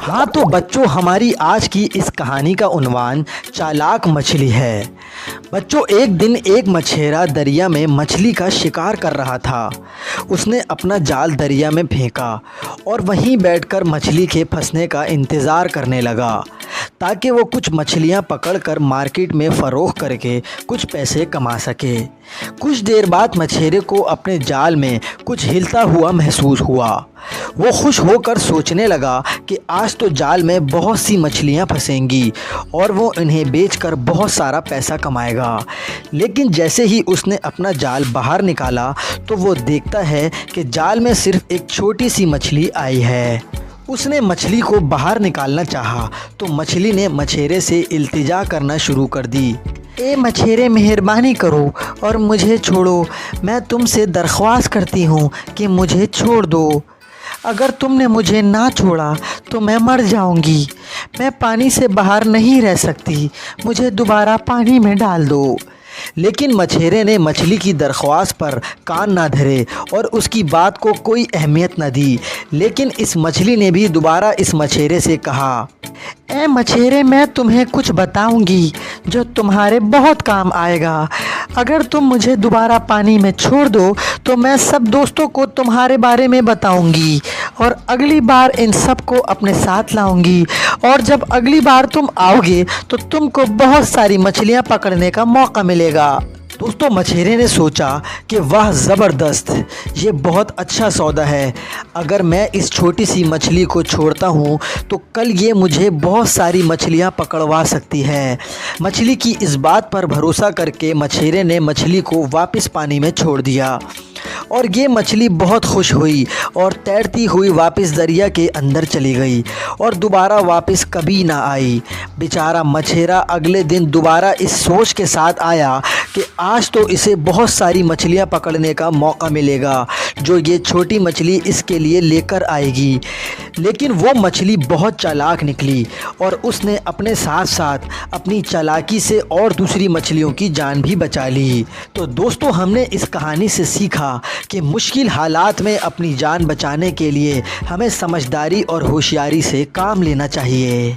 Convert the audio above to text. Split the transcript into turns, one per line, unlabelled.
हाँ तो बच्चों, हमारी आज की इस कहानी का उन्वान चालाक मछली है। बच्चों, एक दिन एक मछेरा दरिया में मछली का शिकार कर रहा था। उसने अपना जाल दरिया में फेंका और वहीं बैठकर मछली के फंसने का इंतज़ार करने लगा ताकि वो कुछ मछलियाँ पकड़कर मार्केट में फ़रोख्त करके कुछ पैसे कमा सके। कुछ देर बाद मछेरे को अपने जाल में कुछ हिलता हुआ महसूस हुआ। वो खुश होकर सोचने लगा कि आज तो जाल में बहुत सी मछलियाँ फंसेंगी और वो इन्हें बेचकर बहुत सारा पैसा कमाएगा। लेकिन जैसे ही उसने अपना जाल बाहर निकाला तो वो देखता है कि जाल में सिर्फ एक छोटी सी मछली आई है। उसने मछली को बाहर निकालना चाहा तो मछली ने मछेरे से इल्तिजा करना शुरू कर दी। ए मछेरे, मेहरबानी करो और मुझे छोड़ो। मैं तुमसे दरख्वास्त करती हूँ कि मुझे छोड़ दो। अगर तुमने मुझे ना छोड़ा तो मैं मर जाऊँगी। मैं पानी से बाहर नहीं रह सकती। मुझे दोबारा पानी में डाल दो। लेकिन मछेरे ने मछली की दरख्वास्त पर कान ना धरे और उसकी बात को कोई अहमियत न दी। लेकिन इस मछली ने भी दोबारा इस मछेरे से कहा, ए मछेरे, मैं तुम्हें कुछ बताऊंगी जो तुम्हारे बहुत काम आएगा। अगर तुम मुझे दोबारा पानी में छोड़ दो तो मैं सब दोस्तों को तुम्हारे बारे में बताऊंगी और अगली बार इन सब को अपने साथ लाऊंगी। और जब अगली बार तुम आओगे तो तुमको बहुत सारी मछलियां पकड़ने का मौका मिलेगा। दोस्तों, मछेरे ने सोचा कि वाह ज़बरदस्त, ये बहुत अच्छा सौदा है। अगर मैं इस छोटी सी मछली को छोड़ता हूँ तो कल ये मुझे बहुत सारी मछलियाँ पकड़वा सकती है। मछली की इस बात पर भरोसा करके मछेरे ने मछली को वापस पानी में छोड़ दिया और ये मछली बहुत खुश हुई और तैरती हुई वापस दरिया के अंदर चली गई और दोबारा वापस कभी ना आई। बेचारा मछेरा अगले दिन दोबारा इस सोच के साथ आया कि आज तो इसे बहुत सारी मछलियां पकड़ने का मौका मिलेगा जो ये छोटी मछली इसके लिए लेकर आएगी। लेकिन वो मछली बहुत चालाक निकली और उसने अपने साथ साथ अपनी चालाकी से और दूसरी मछलियों की जान भी बचा ली। तो दोस्तों, हमने इस कहानी से सीखा कि मुश्किल हालात में अपनी जान बचाने के लिए हमें समझदारी और होशियारी से काम लेना चाहिए।